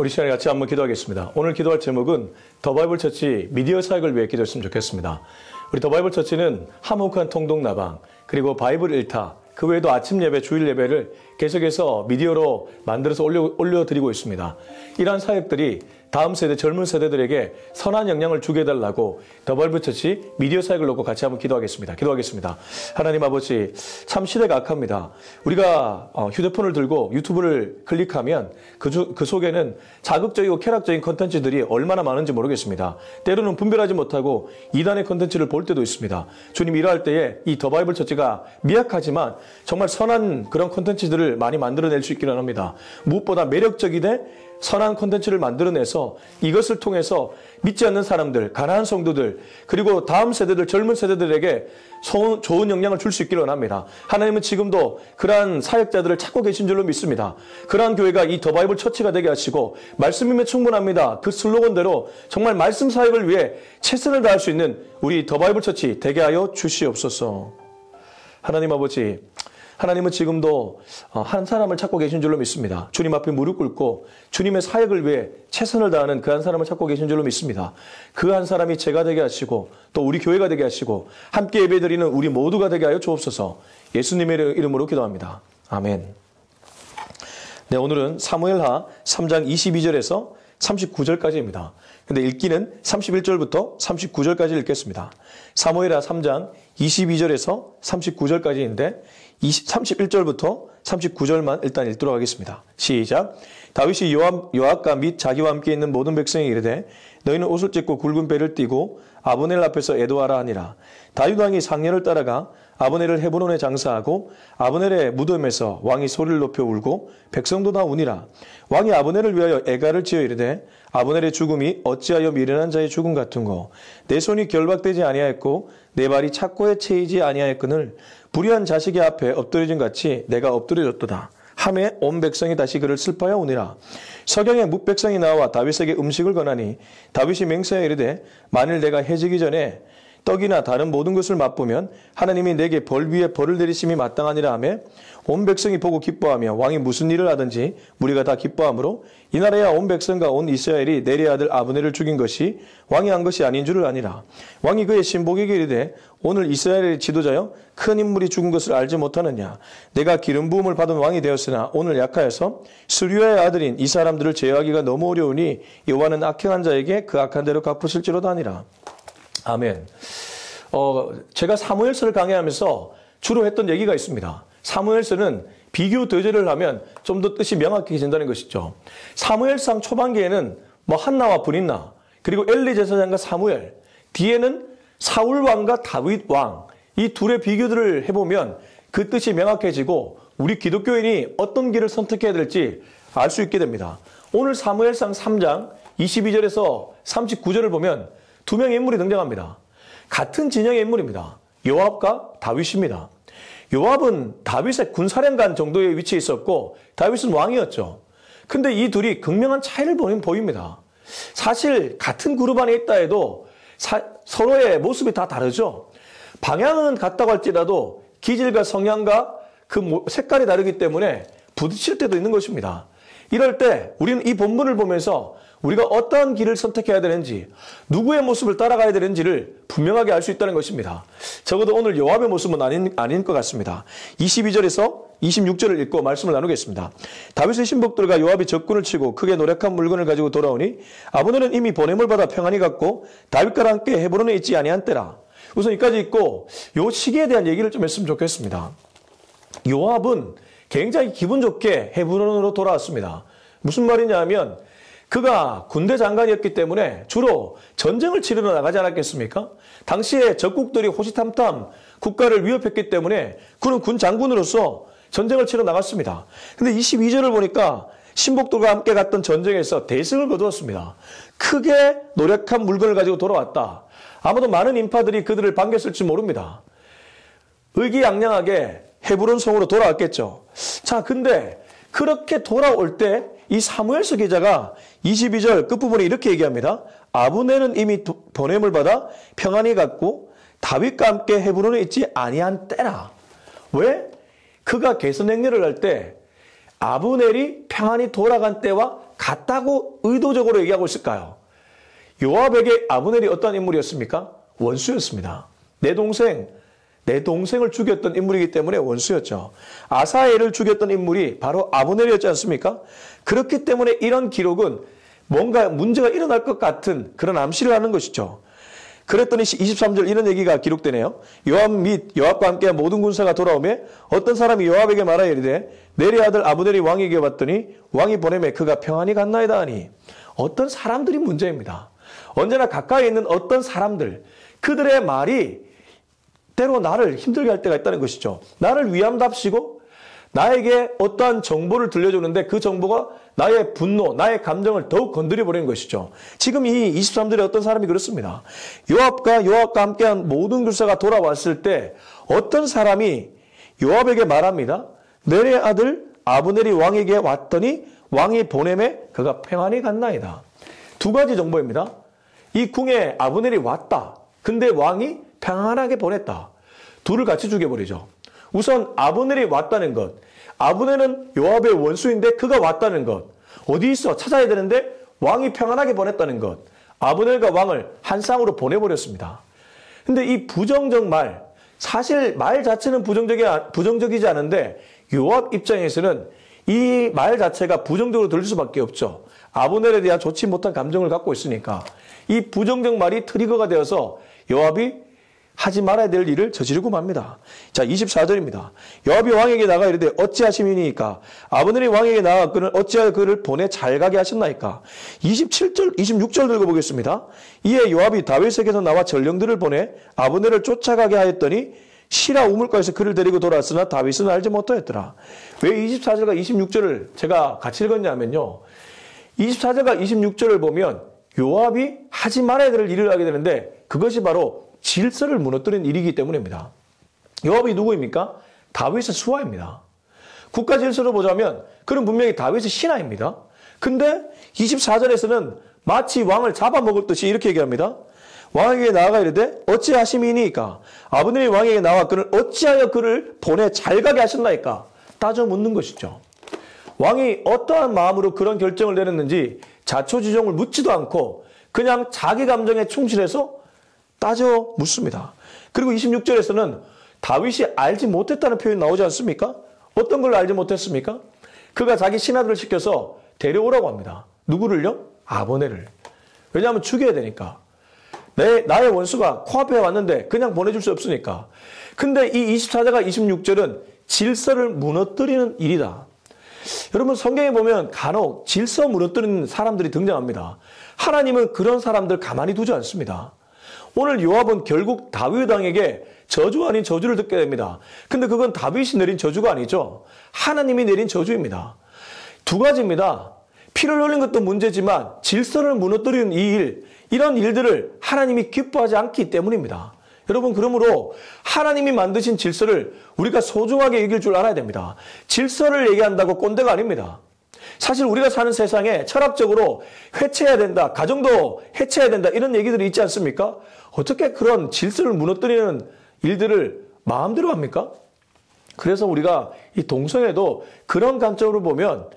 우리 시간에 같이 한번 기도하겠습니다. 오늘 기도할 제목은 더 바이블 처치 미디어 사역을 위해 기도했으면 좋겠습니다. 우리 더 바이블 처치는 화목한 통독나방, 그리고 바이블 일타, 그 외에도 아침 예배, 주일 예배를 계속해서 미디어로 만들어서 올려드리고 있습니다. 이러한 사역들이 다음 세대, 젊은 세대들에게 선한 영향을 주게 해달라고 더 바이블 처치 미디어 사역을 놓고 같이 한번 기도하겠습니다. 하나님 아버지, 참 시대가 악합니다. 우리가 휴대폰을 들고 유튜브를 클릭하면 그 속에는 자극적이고 쾌락적인 컨텐츠들이 얼마나 많은지 모르겠습니다. 때로는 분별하지 못하고 이단의 컨텐츠를 볼 때도 있습니다. 주님, 이러할 때에 이 더 바이블 처치가 미약하지만 정말 선한 그런 컨텐츠들을 많이 만들어낼 수 있기를 합니다. 무엇보다 매력적이되 선한 콘텐츠를 만들어내서 이것을 통해서 믿지 않는 사람들, 가난한 성도들, 그리고 다음 세대들, 젊은 세대들에게 좋은 영향을 줄 수 있기를 원합니다. 하나님은 지금도 그러한 사역자들을 찾고 계신 줄로 믿습니다. 그러한 교회가 이 더 바이블 처치가 되게 하시고, 말씀이면 충분합니다. 그 슬로건대로 정말 말씀 사역을 위해 최선을 다할 수 있는 우리 더 바이블 처치 되게 하여 주시옵소서. 하나님 아버지, 하나님은 지금도 한 사람을 찾고 계신 줄로 믿습니다. 주님 앞에 무릎 꿇고 주님의 사역을 위해 최선을 다하는 그 한 사람을 찾고 계신 줄로 믿습니다. 그 한 사람이 제가 되게 하시고 또 우리 교회가 되게 하시고 함께 예배드리는 우리 모두가 되게 하여 주옵소서. 예수님의 이름으로 기도합니다. 아멘. 네, 오늘은 사무엘하 3장 22절에서 39절까지입니다. 근데 읽기는 31절부터 39절까지 읽겠습니다. 사무엘하 3장 22절에서 39절까지인데 31절부터 39절만 일단 읽도록 하겠습니다. 시작. 다윗이 요압과 및 자기와 함께 있는 모든 백성에게 이르되 너희는 옷을 찢고 굵은 배를 띠고 아브넬 앞에서 애도하라 하니라. 다윗 왕이 상년을 따라가 아브넬을 헤브론에 장사하고 아브넬의 무덤에서 왕이 소리를 높여 울고 백성도 다 우니라. 왕이 아브넬을 위하여 애가를 지어 이르되 아브넬의 죽음이 어찌하여 미련한 자의 죽음 같은고 내 손이 결박되지 아니하였고 내 발이 착고에 채이지 아니하였거늘 불의한 자식의 앞에 엎드려진 같이 내가 엎드려졌도다. 하매 온 백성이 다시 그를 슬퍼하여 우니라. 서경에 뭇백성이 나와 다윗에게 음식을 권하니 다윗이 맹세하여 이르되 만일 내가 해지기 전에 떡이나 다른 모든 것을 맛보면 하나님이 내게 벌 위에 벌을 내리심이 마땅하니라 하며 온 백성이 보고 기뻐하며 왕이 무슨 일을 하든지 무리가 다 기뻐하므로 이 나라야 온 백성과 온 이스라엘이 내리의 아들 아브넬을 죽인 것이 왕이 한 것이 아닌 줄을 아니라. 왕이 그의 신복에게 이르되 오늘 이스라엘의 지도자여 큰 인물이 죽은 것을 알지 못하느냐. 내가 기름 부음을 받은 왕이 되었으나 오늘 약하여서 스류아의 아들인 이 사람들을 제어하기가 너무 어려우니 여호와는 악행한 자에게 그 악한 대로 갚으실지로다 하니라. 아멘. 제가 사무엘서를 강의하면서 주로 했던 얘기가 있습니다. 사무엘서는 비교 대조를 하면 좀 더 뜻이 명확해진다는 것이죠. 사무엘상 초반기에는 한나와 브린나, 그리고 엘리 제사장과 사무엘, 뒤에는 사울 왕과 다윗 왕, 이 둘의 비교들을 해보면 그 뜻이 명확해지고 우리 기독교인이 어떤 길을 선택해야 될지 알 수 있게 됩니다. 오늘 사무엘상 3장 22절에서 39절을 보면 두 명의 인물이 등장합니다. 같은 진영의 인물입니다. 요압과 다윗입니다. 요압은 다윗의 군사령관 정도의 위치에 있었고 다윗은 왕이었죠. 근데 이 둘이 극명한 차이를 보입니다. 사실 같은 그룹 안에 있다 해도 서로의 모습이 다 다르죠. 방향은 같다고 할지라도 기질과 성향과 그 색깔이 다르기 때문에 부딪힐 때도 있는 것입니다. 이럴 때 우리는 이 본문을 보면서 우리가 어떠한 길을 선택해야 되는지, 누구의 모습을 따라가야 되는지를 분명하게 알 수 있다는 것입니다. 적어도 오늘 요압의 모습은 아닌 것 같습니다. 22절에서 26절을 읽고 말씀을 나누겠습니다. 다윗의 신복들과 요압이 적군을 치고 크게 노력한 물건을 가지고 돌아오니 아브넬은 이미 보냄을 받아 평안히 갔고 다윗과 함께 헤브론에 있지 아니한 때라. 우선 여기까지 읽고 요 시기에 대한 얘기를 좀 했으면 좋겠습니다. 요압은 굉장히 기분 좋게 헤브론으로 돌아왔습니다. 무슨 말이냐 하면 그가 군대 장관이었기 때문에 주로 전쟁을 치르러 나가지 않았겠습니까? 당시에 적국들이 호시탐탐 국가를 위협했기 때문에 그는 군 장군으로서 전쟁을 치러 나갔습니다. 근데 22절을 보니까 신복들과 함께 갔던 전쟁에서 대승을 거두었습니다. 크게 노력한 물건을 가지고 돌아왔다. 아마도 많은 인파들이 그들을 반겼을지 모릅니다. 의기양양하게 헤브론 성으로 돌아왔겠죠. 자, 근데 그렇게 돌아올 때 이 사무엘서 기자가 22절 끝부분에 이렇게 얘기합니다. 아브넬은 이미 보냄을 받아 평안히 갔고 다윗과 함께 헤브론에 있지 아니한 때라. 왜? 그가 개선행렬을 할 때 아브넬이 평안히 돌아간 때와 같다고 의도적으로 얘기하고 있을까요? 요압에게 아브넬이 어떤 인물이었습니까? 원수였습니다. 내 동생을 죽였던 인물이기 때문에 원수였죠. 아사엘을 죽였던 인물이 바로 아브넬이었지 않습니까? 그렇기 때문에 이런 기록은 뭔가 문제가 일어날 것 같은 그런 암시를 하는 것이죠. 그랬더니 23절 이런 얘기가 기록되네요. 요압 및 요압과 함께 모든 군사가 돌아오매 어떤 사람이 요압에게 말하여 이르되 내리 아들 아브넬이 왕에게 왔더니 왕이 보내매 그가 평안히 갔나이다 하니 어떤 사람들이 문제입니다. 언제나 가까이 있는 어떤 사람들, 그들의 말이 때로 나를 힘들게 할 때가 있다는 것이죠. 나를 위함답시고 나에게 어떠한 정보를 들려주는데 그 정보가 나의 분노, 나의 감정을 더욱 건드려버리는 것이죠. 지금 이 23절에 어떤 사람이 그렇습니다. 요압과 함께한 모든 군사가 돌아왔을 때 어떤 사람이 요압에게 말합니다. 넬의 아들 아브넬이 왕에게 왔더니 왕이 보내매 그가 평안히 갔나이다. 두 가지 정보입니다. 이 궁에 아브넬이 왔다. 근데 왕이 평안하게 보냈다. 둘을 같이 죽여버리죠. 우선 아브넬이 왔다는 것. 아브넬은 요압의 원수인데 그가 왔다는 것. 어디 있어? 찾아야 되는데 왕이 평안하게 보냈다는 것. 아브넬과 왕을 한 쌍으로 보내버렸습니다. 근데 이 부정적 말, 사실 말 자체는 부정적이지 않은데 요압 입장에서는 이 말 자체가 부정적으로 들릴 수밖에 없죠. 아브넬에 대한 좋지 못한 감정을 갖고 있으니까 이 부정적 말이 트리거가 되어서 요압이 하지 말아야 될 일을 저지르고 맙니다. 자, 24절입니다. 요압이 왕에게 나가 이르되 어찌하심이니까 아브넬이 왕에게 나아갔거늘 어찌하여 그를 보내 잘 가게 하셨나이까. 26절 읽어보겠습니다. 이에 요압이 다윗에게서 나와 전령들을 보내 아브넬을 쫓아가게 하였더니 시라 우물가에서 그를 데리고 돌아왔으나 다윗은 알지 못하였더라. 왜 24절과 26절을 제가 같이 읽었냐면요. 24절과 26절을 보면 요압이 하지 말아야 될 일을 하게 되는데 그것이 바로 질서를 무너뜨린 일이기 때문입니다. 요압이 누구입니까? 다윗의 수하입니다. 국가 질서로 보자면 그는 분명히 다윗의 신하입니다. 근데 24절에서는 마치 왕을 잡아먹을 듯이 이렇게 얘기합니다. 왕에게 나아가 이르되 어찌하심이니까 아브넬이 왕에게 나왔거늘 어찌하여 그를 보내 잘 가게 하셨나이까 따져 묻는 것이죠. 왕이 어떠한 마음으로 그런 결정을 내렸는지 자초지종을 묻지도 않고 그냥 자기 감정에 충실해서 따져 묻습니다. 그리고 26절에서는 다윗이 알지 못했다는 표현이 나오지 않습니까? 어떤 걸 알지 못했습니까? 그가 자기 신하들을 시켜서 데려오라고 합니다. 누구를요? 아브넬을. 왜냐하면 죽여야 되니까. 나의 원수가 코앞에 왔는데 그냥 보내줄 수 없으니까. 근데 이 24절과 26절은 질서를 무너뜨리는 일이다. 여러분 성경에 보면 간혹 질서 무너뜨리는 사람들이 등장합니다. 하나님은 그런 사람들 가만히 두지 않습니다. 오늘 요압은 결국 다윗 왕에게 저주 아닌 저주를 듣게 됩니다. 근데 그건 다윗이 내린 저주가 아니죠. 하나님이 내린 저주입니다. 두 가지입니다. 피를 흘린 것도 문제지만 질서를 무너뜨리는 이 일, 이런 일들을 하나님이 기뻐하지 않기 때문입니다. 여러분 그러므로 하나님이 만드신 질서를 우리가 소중하게 여길 줄 알아야 됩니다. 질서를 얘기한다고 꼰대가 아닙니다. 사실 우리가 사는 세상에 철학적으로 해체해야 된다, 가정도 해체해야 된다 이런 얘기들이 있지 않습니까? 어떻게 그런 질서를 무너뜨리는 일들을 마음대로 합니까? 그래서 우리가 이 동성애도 그런 관점으로 보면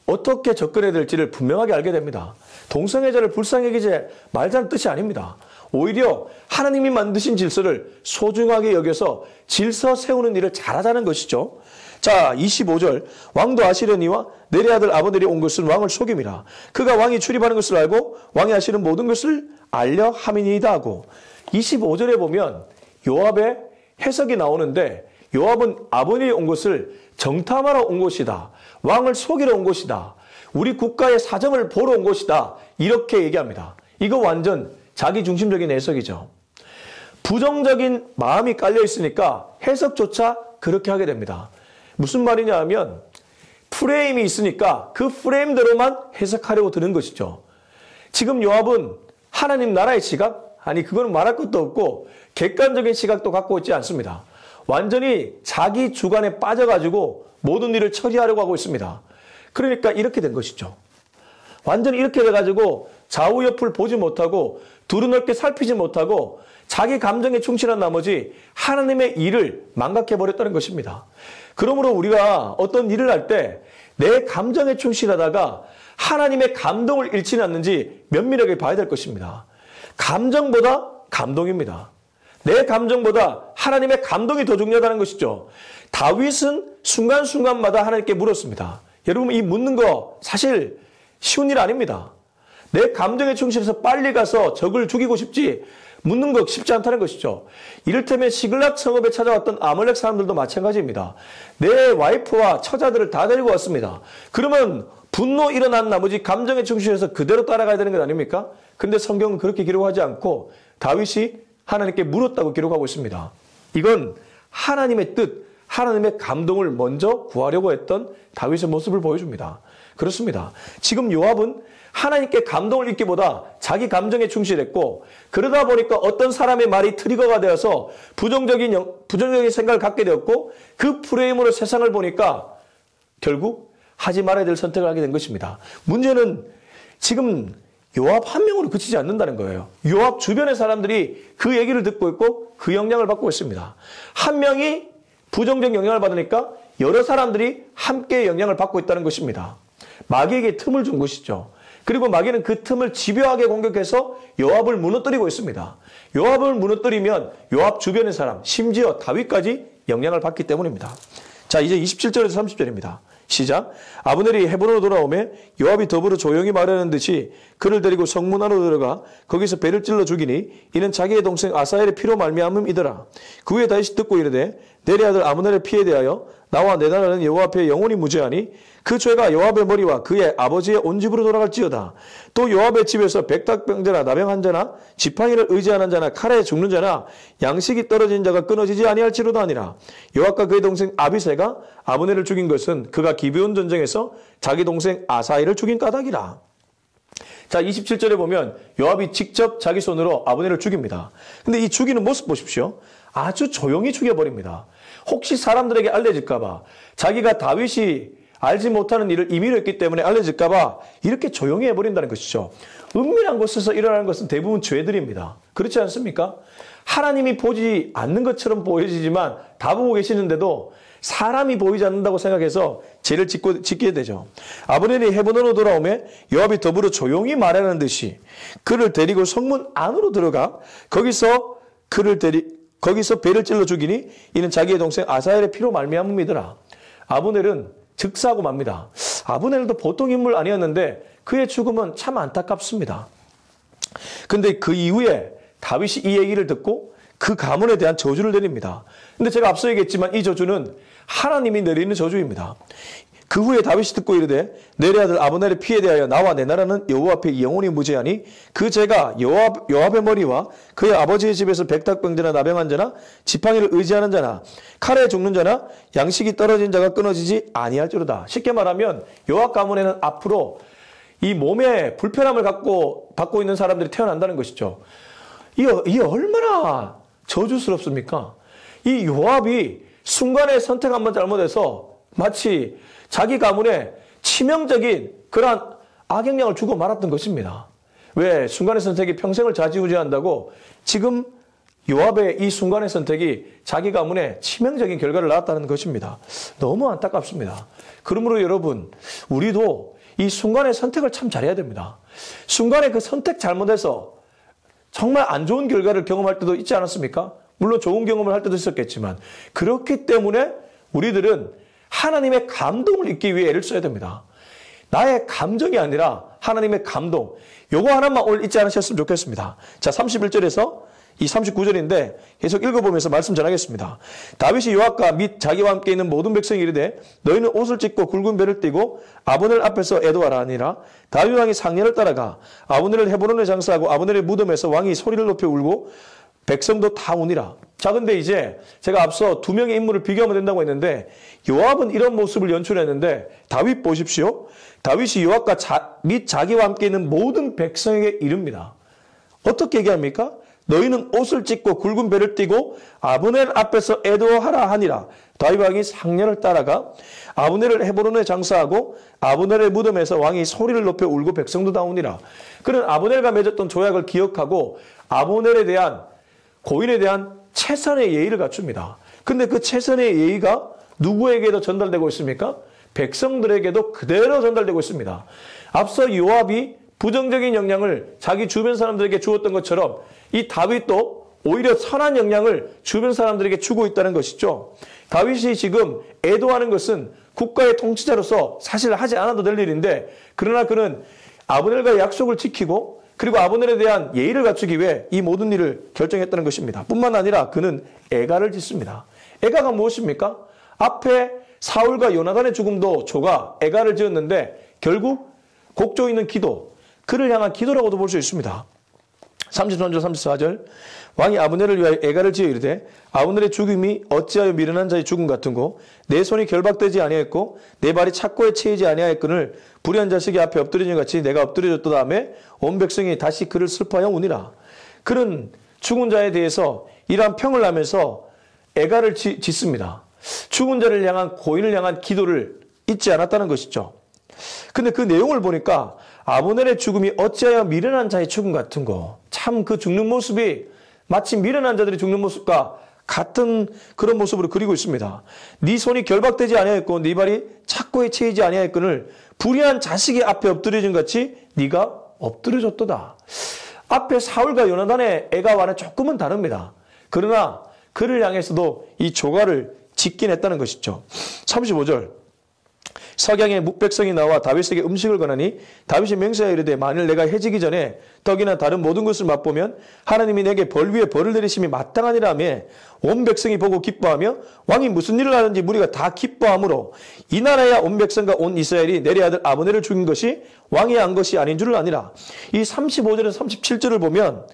어떻게 접근해야 될지를 분명하게 알게 됩니다. 동성애자를 불쌍히 여기지 말자는 뜻이 아닙니다. 오히려 하나님이 만드신 질서를 소중하게 여겨서 질서 세우는 일을 잘하자는 것이죠. 자, 25절. 왕도 아시려니와 내리 아들 아브넬이 온 것은 왕을 속임이라. 그가 왕이 출입하는 것을 알고 왕이 하시는 모든 것을 알려 함이니이다 하고 25절에 보면 요압의 해석이 나오는데 요압은 아브넬이 온 것을 정탐하러 온 것이다. 왕을 속이러 온 것이다. 우리 국가의 사정을 보러 온 것이다. 이렇게 얘기합니다. 이거 완전 자기중심적인 해석이죠. 부정적인 마음이 깔려 있으니까 해석조차 그렇게 하게 됩니다. 무슨 말이냐 하면 프레임이 있으니까 그 프레임대로만 해석하려고 드는 것이죠. 지금 요압은 하나님 나라의 시각? 아니 그건 말할 것도 없고 객관적인 시각도 갖고 있지 않습니다. 완전히 자기 주관에 빠져가지고 모든 일을 처리하려고 하고 있습니다. 그러니까 이렇게 된 것이죠. 완전히 이렇게 돼가지고 좌우 옆을 보지 못하고 두루넓게 살피지 못하고 자기 감정에 충실한 나머지 하나님의 일을 망각해버렸다는 것입니다. 그러므로 우리가 어떤 일을 할 때 내 감정에 충실하다가 하나님의 감동을 잃지는 않는지 면밀하게 봐야 될 것입니다. 감정보다 감동입니다. 내 감정보다 하나님의 감동이 더 중요하다는 것이죠. 다윗은 순간순간마다 하나님께 물었습니다. 여러분, 이 묻는 거 사실 쉬운 일 아닙니다. 내 감정에 충실해서 빨리 가서 적을 죽이고 싶지 묻는 거 쉽지 않다는 것이죠. 이를테면 시글락 성읍에 찾아왔던 아말렉 사람들도 마찬가지입니다. 내 와이프와 처자들을 다 데리고 왔습니다. 그러면 분노 일어난 나머지 감정에 충실해서 그대로 따라가야 되는 것 아닙니까? 근데 성경은 그렇게 기록하지 않고 다윗이 하나님께 물었다고 기록하고 있습니다. 이건 하나님의 뜻, 하나님의 감동을 먼저 구하려고 했던 다윗의 모습을 보여줍니다. 그렇습니다. 지금 요압은 하나님께 감동을 잊기보다 자기 감정에 충실했고, 그러다 보니까 어떤 사람의 말이 트리거가 되어서 부정적인 생각을 갖게 되었고, 그 프레임으로 세상을 보니까 결국 하지 말아야 될 선택을 하게 된 것입니다. 문제는 지금 요압 한 명으로 그치지 않는다는 거예요. 요압 주변의 사람들이 그 얘기를 듣고 있고 그 영향을 받고 있습니다. 한 명이 부정적 영향을 받으니까 여러 사람들이 함께 영향을 받고 있다는 것입니다. 마귀에게 틈을 준 것이죠. 그리고 마귀는 그 틈을 집요하게 공격해서 요압을 무너뜨리고 있습니다. 요압을 무너뜨리면 요압 주변의 사람, 심지어 다윗까지 영향을 받기 때문입니다. 자, 이제 27절에서 30절입니다. 시작. 아브넬이 헤브론으로 돌아오매 요압이 더불어 조용히 말하는 듯이 그를 데리고 성문 안으로 들어가 거기서 배를 찔러 죽이니 이는 자기의 동생 아사엘의 피로 말미암음이더라. 그 후에 다시 듣고 이르되 내리 아들 아브넬의 피에 대하여 나와 내 나라는 여호와 앞에 영원히 무죄하니 그 죄가 요압의 머리와 그의 아버지의 온 집으로 돌아갈지어다. 또 요압의 집에서 백탁병자나 나병한 자나 지팡이를 의지하는 자나 칼에 죽는 자나 양식이 떨어진 자가 끊어지지 아니할지로도 아니라 요압과 그의 동생 아비새가 아브넬을 죽인 것은 그가 기브온 전쟁에서 자기 동생 아사엘을 죽인 까닭이라. 자, 27절에 보면 요압이 직접 자기 손으로 아브넬을 죽입니다. 근데 이 죽이는 모습 보십시오. 아주 조용히 죽여버립니다. 혹시 사람들에게 알려질까봐, 자기가 다윗이 알지 못하는 일을 임의로 했기 때문에 알려질까봐 이렇게 조용히 해버린다는 것이죠. 은밀한 곳에서 일어나는 것은 대부분 죄들입니다. 그렇지 않습니까? 하나님이 보지 않는 것처럼 보여지지만 다 보고 계시는데도 사람이 보이지 않는다고 생각해서 죄를 짓게 되죠. 아브넬이 헤브론으로 돌아오매 요압이 더불어 조용히 말하는 듯이 그를 데리고 성문 안으로 들어가 거기서 배를 찔러 죽이니 이는 자기의 동생 아사엘의 피로 말미암음이더라. 아브넬은 즉사하고 맙니다. 아브넬도 보통 인물 아니었는데 그의 죽음은 참 안타깝습니다. 근데 그 이후에 다윗이 이 얘기를 듣고 그 가문에 대한 저주를 내립니다. 근데 제가 앞서 얘기했지만 이 저주는 하나님이 내리는 저주입니다. 그 후에 다윗이 듣고 이르되 내리 아들 아브넬의 피에 대하여 나와 내 나라는 여호와 앞에 영원히 무죄하니 그 죄가 요압의 머리와 그의 아버지의 집에서 백탁병자나 나병한 자나 지팡이를 의지하는 자나 칼에 죽는 자나 양식이 떨어진 자가 끊어지지 아니할지로다. 쉽게 말하면 요압 가문에는 앞으로 이 몸에 불편함을 받고 있는 사람들이 태어난다는 것이죠. 이 얼마나 저주스럽습니까? 이 요압이 순간에 선택 한번 잘못해서 마치 자기 가문에 치명적인 그러한 악영향을 주고 말았던 것입니다. 왜? 순간의 선택이 평생을 좌지우지한다고 지금 요압의 이 순간의 선택이 자기 가문에 치명적인 결과를 낳았다는 것입니다. 너무 안타깝습니다. 그러므로 여러분, 우리도 이 순간의 선택을 참 잘해야 됩니다. 순간에 그 선택 잘못해서 정말 안 좋은 결과를 경험할 때도 있지 않았습니까? 물론 좋은 경험을 할 때도 있었겠지만, 그렇기 때문에 우리들은 하나님의 감동을 잊기 위해 애를 써야 됩니다. 나의 감정이 아니라 하나님의 감동. 요거 하나만 오늘 잊지 않으셨으면 좋겠습니다. 자, 31절에서 이 39절인데 계속 읽어보면서 말씀 전하겠습니다. 다윗이 요압과 및 자기와 함께 있는 모든 백성이 이르되 너희는 옷을 찢고 굵은 배를 띠고 아브넬 앞에서 애도하라 하니라. 다윗 왕이 상년을 따라가 아브넬을 헤브론에 장사하고 아브넬의 무덤에서 왕이 소리를 높여 울고 백성도 다 우니라. 자, 근데 이제 제가 앞서 두 명의 인물을 비교하면 된다고 했는데 요압은 이런 모습을 연출했는데 다윗 보십시오. 다윗이 요압과 및 자기와 함께 있는 모든 백성에게 이릅니다. 어떻게 얘기합니까? 너희는 옷을 찢고 굵은 배를 띠고 아브넬 앞에서 애도하라 하니라. 다윗 왕이 상년을 따라가 아브넬을 헤브론에 장사하고 아브넬의 무덤에서 왕이 소리를 높여 울고 백성도 다 우니라. 그는 아브넬과 맺었던 조약을 기억하고 아브넬에 대한 고인에 대한 최선의 예의를 갖춥니다. 근데 그 최선의 예의가 누구에게도 전달되고 있습니까? 백성들에게도 그대로 전달되고 있습니다. 앞서 요압이 부정적인 영향을 자기 주변 사람들에게 주었던 것처럼 이 다윗도 오히려 선한 영향을 주변 사람들에게 주고 있다는 것이죠. 다윗이 지금 애도하는 것은 국가의 통치자로서 사실 하지 않아도 될 일인데, 그러나 그는 아브넬과의 약속을 지키고 그리고 아브넬에 대한 예의를 갖추기 위해 이 모든 일을 결정했다는 것입니다. 뿐만 아니라 그는 애가를 짓습니다. 애가가 무엇입니까? 앞에 사울과 요나단의 죽음도 조가 애가를 지었는데 결국 곡조 있는 기도, 그를 향한 기도라고도 볼 수 있습니다. 33절 34절 왕이 아브넬을 위하여 애가를 지어 이르되 아브넬의 죽음이 어찌하여 미련한 자의 죽음 같은고 내 손이 결박되지 아니하였고 내 발이 착고에 채이지 아니하였거늘 불의한 자식이 앞에 엎드리는 같이 내가 엎드려졌도다 하며 온 백성이 다시 그를 슬퍼하여 우니라. 그는 죽은 자에 대해서 이러한 평을 하면서 애가를 짓습니다. 죽은 자를 향한 고인을 향한 기도를 잊지 않았다는 것이죠. 근데 그 내용을 보니까 아브넬의 죽음이 어찌하여 미련한 자의 죽음 같은 거, 참 그 죽는 모습이 마치 미련한 자들이 죽는 모습과 같은 그런 모습으로 그리고 있습니다. 네 손이 결박되지 아니하였고 네 발이 착고에 채이지 아니하였거늘 불의한 자식이 앞에 엎드려진 같이 네가 엎드려졌도다. 앞에 사울과 요나단의 애가와는 조금은 다릅니다. 그러나 그를 향해서도 이 조가를 짓긴 했다는 것이죠. 35절 석양에 백성이 나와 다윗에게 음식을 권하니 다윗이 맹세하여 이르되 만일 내가 해지기 전에 떡이나 다른 모든 것을 맛보면 하나님이 내게 벌 위에 벌을 내리심이 마땅하니라 하며 온 백성이 보고 기뻐하며 왕이 무슨 일을 하는지 무리가 다 기뻐하므로 이 나라야 온 백성과 온 이스라엘이 내리 아들 아브넬을 죽인 것이 왕이 한 것이 아닌 줄을 아니라. 이 35절에서 37절을 보면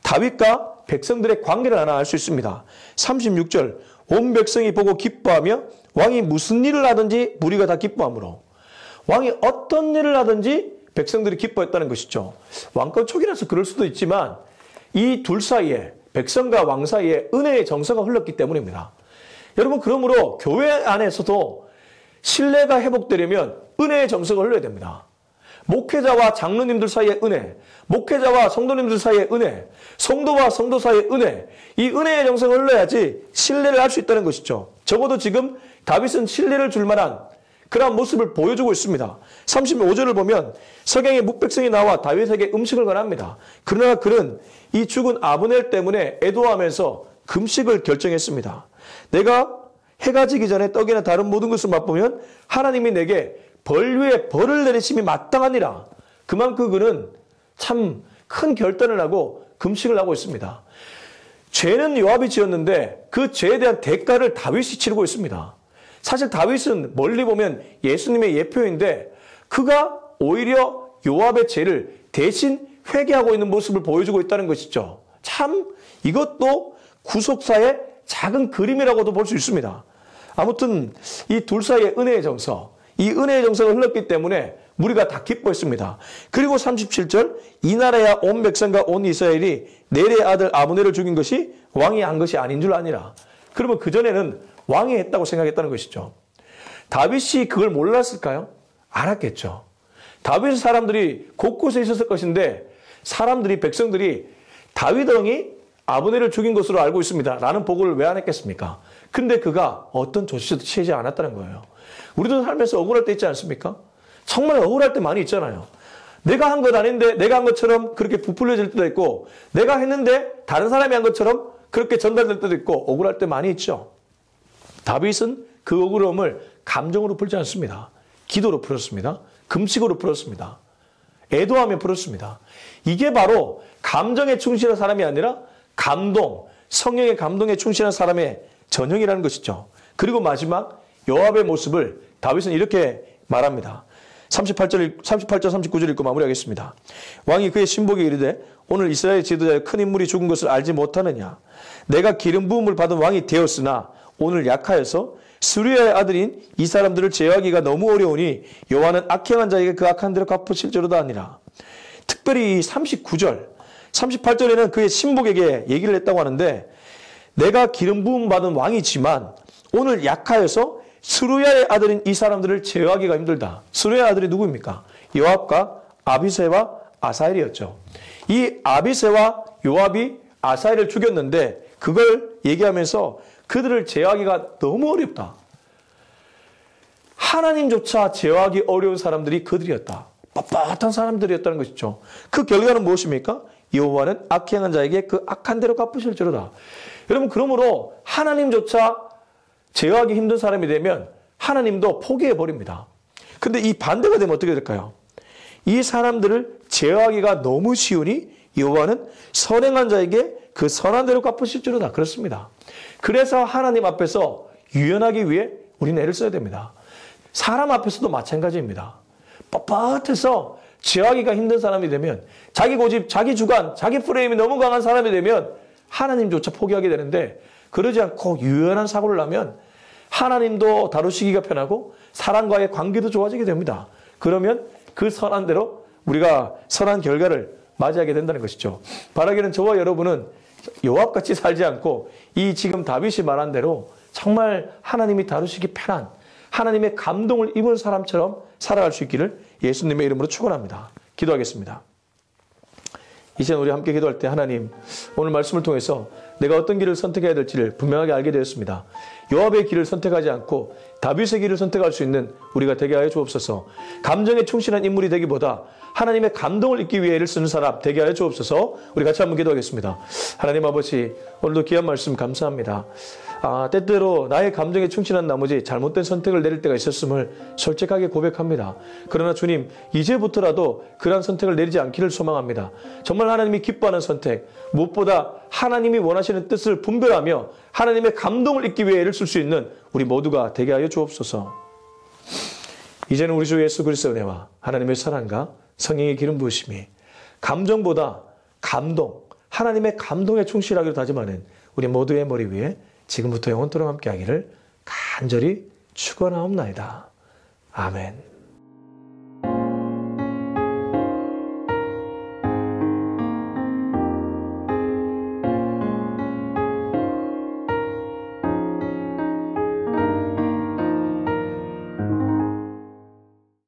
다윗과 백성들의 관계를 하나 알 수 있습니다. 36절 온 백성이 보고 기뻐하며 왕이 무슨 일을 하든지 무리가 다 기뻐하므로, 왕이 어떤 일을 하든지 백성들이 기뻐했다는 것이죠. 왕권 초기라서 그럴 수도 있지만 이 둘 사이에, 백성과 왕 사이에 은혜의 정서가 흘렀기 때문입니다. 여러분, 그러므로 교회 안에서도 신뢰가 회복되려면 은혜의 정서가 흘러야 됩니다. 목회자와 장로님들 사이의 은혜, 목회자와 성도님들 사이의 은혜, 성도와 성도 사이의 은혜, 이 은혜의 정서가 흘러야지 신뢰를 할 수 있다는 것이죠. 적어도 지금 다윗은 신뢰를 줄 만한 그러한 모습을 보여주고 있습니다. 35절을 보면 석양의 묵백성이 나와 다윗에게 음식을 권합니다. 그러나 그는 이 죽은 아브넬 때문에 애도하면서 금식을 결정했습니다. 내가 해가 지기 전에 떡이나 다른 모든 것을 맛보면 하나님이 내게 벌 위에 벌을 내리심이 마땅하니라. 그만큼 그는 참 큰 결단을 하고 금식을 하고 있습니다. 죄는 요압이 지었는데 그 죄에 대한 대가를 다윗이 치르고 있습니다. 사실 다윗은 멀리 보면 예수님의 예표인데 그가 오히려 요압의 죄를 대신 회개하고 있는 모습을 보여주고 있다는 것이죠. 참 이것도 구속사의 작은 그림이라고도 볼 수 있습니다. 아무튼 이 둘 사이의 은혜의 정서, 이 은혜의 정서가 흘렀기 때문에 우리가 다 기뻐했습니다. 그리고 37절 이 나라야 온 백성과 온 이스라엘이 넬의 아들 아브넬을 죽인 것이 왕이 한 것이 아닌 줄 아니라. 그러면 그전에는 왕이 했다고 생각했다는 것이죠. 다윗이 그걸 몰랐을까요? 알았겠죠. 다윗의 사람들이 곳곳에 있었을 것인데 사람들이, 백성들이 다윗 왕이 아브넬을 죽인 것으로 알고 있습니다 라는 보고를 왜 안 했겠습니까? 근데 그가 어떤 조치도 취하지 않았다는 거예요. 우리도 살면서 억울할 때 있지 않습니까? 정말 억울할 때 많이 있잖아요. 내가 한 것 아닌데 내가 한 것처럼 그렇게 부풀려질 때도 있고, 내가 했는데 다른 사람이 한 것처럼 그렇게 전달될 때도 있고, 억울할 때 많이 있죠. 다윗은 그 억울함을 감정으로 풀지 않습니다. 기도로 풀었습니다. 금식으로 풀었습니다. 애도하며 풀었습니다. 이게 바로 감정에 충실한 사람이 아니라 감동, 성령의 감동에 충실한 사람의 전형이라는 것이죠. 그리고 마지막 요압의 모습을 다윗은 이렇게 말합니다. 38절 39절 읽고 마무리하겠습니다. 왕이 그의 신복에게 이르되 오늘 이스라엘 지도자의 큰 인물이 죽은 것을 알지 못하느냐. 내가 기름 부음을 받은 왕이 되었으나 오늘 약하여서 스루야의 아들인 이 사람들을 제어하기가 너무 어려우니 여호와는 악행한 자에게 그 악한 대로 갚으실지로다 하니라. 특별히 이 39절 38절에는 그의 신복에게 얘기를 했다고 하는데, 내가 기름 부음 받은 왕이지만 오늘 약하여서 스루야의 아들인 이 사람들을 제어하기가 힘들다. 스루야의 아들이 누구입니까? 요압과 아비새와 아사엘이었죠. 이 아비새와 요압이 아사엘을 죽였는데 그걸 얘기하면서 그들을 제어하기가 너무 어렵다. 하나님조차 제어하기 어려운 사람들이 그들이었다. 빳빳한 사람들이었다는 것이죠. 그 결과는 무엇입니까? 여호와는 악히 행한 자에게 그 악한 대로 갚으실지로다. 여러분, 그러므로 하나님조차 제어하기 힘든 사람이 되면 하나님도 포기해버립니다. 근데 이 반대가 되면 어떻게 될까요? 이 사람들을 제어하기가 너무 쉬우니 여호와는 선행한 자에게 그 선한 대로 갚으실지로다. 그렇습니다. 그래서 하나님 앞에서 유연하기 위해 우리는 애를 써야 됩니다. 사람 앞에서도 마찬가지입니다. 뻣뻣해서 제어하기가 힘든 사람이 되면, 자기 고집, 자기 주관, 자기 프레임이 너무 강한 사람이 되면 하나님조차 포기하게 되는데, 그러지 않고 유연한 사고를 하면 하나님도 다루시기가 편하고 사람과의 관계도 좋아지게 됩니다. 그러면 그 선한 대로 우리가 선한 결과를 맞이하게 된다는 것이죠. 바라기는 저와 여러분은 요압같이 살지 않고 이 지금 다윗이 말한 대로 정말 하나님이 다루시기 편한, 하나님의 감동을 입은 사람처럼 살아갈 수 있기를 예수님의 이름으로 축원합니다. 기도하겠습니다. 이제 우리 함께 기도할 때 하나님, 오늘 말씀을 통해서 내가 어떤 길을 선택해야 될지를 분명하게 알게 되었습니다. 요압의 길을 선택하지 않고 다윗의 길을 선택할 수 있는 우리가 되게 하여 주옵소서. 감정에 충실한 인물이 되기보다 하나님의 감동을 잊기 위해 애를 쓰는 사람 되게 하여 주옵소서. 우리 같이 한번 기도하겠습니다. 하나님 아버지, 오늘도 귀한 말씀 감사합니다. 때때로 나의 감정에 충실한 나머지 잘못된 선택을 내릴 때가 있었음을 솔직하게 고백합니다. 그러나 주님, 이제부터라도 그러한 선택을 내리지 않기를 소망합니다. 정말 하나님이 기뻐하는 선택, 무엇보다 하나님이 원하시는 뜻을 분별하며 하나님의 감동을 잊기 위해 애를 쓸 수 있는 우리 모두가 되게 하여 주옵소서. 이제는 우리 주 예수 그리스도의 은혜와 하나님의 사랑과 성령의 기름 부으심이 감정보다 감동, 하나님의 감동에 충실하기로 다짐하는 우리 모두의 머리 위에 지금부터 영원토록 함께하기를 간절히 축원하옵나이다. 아멘.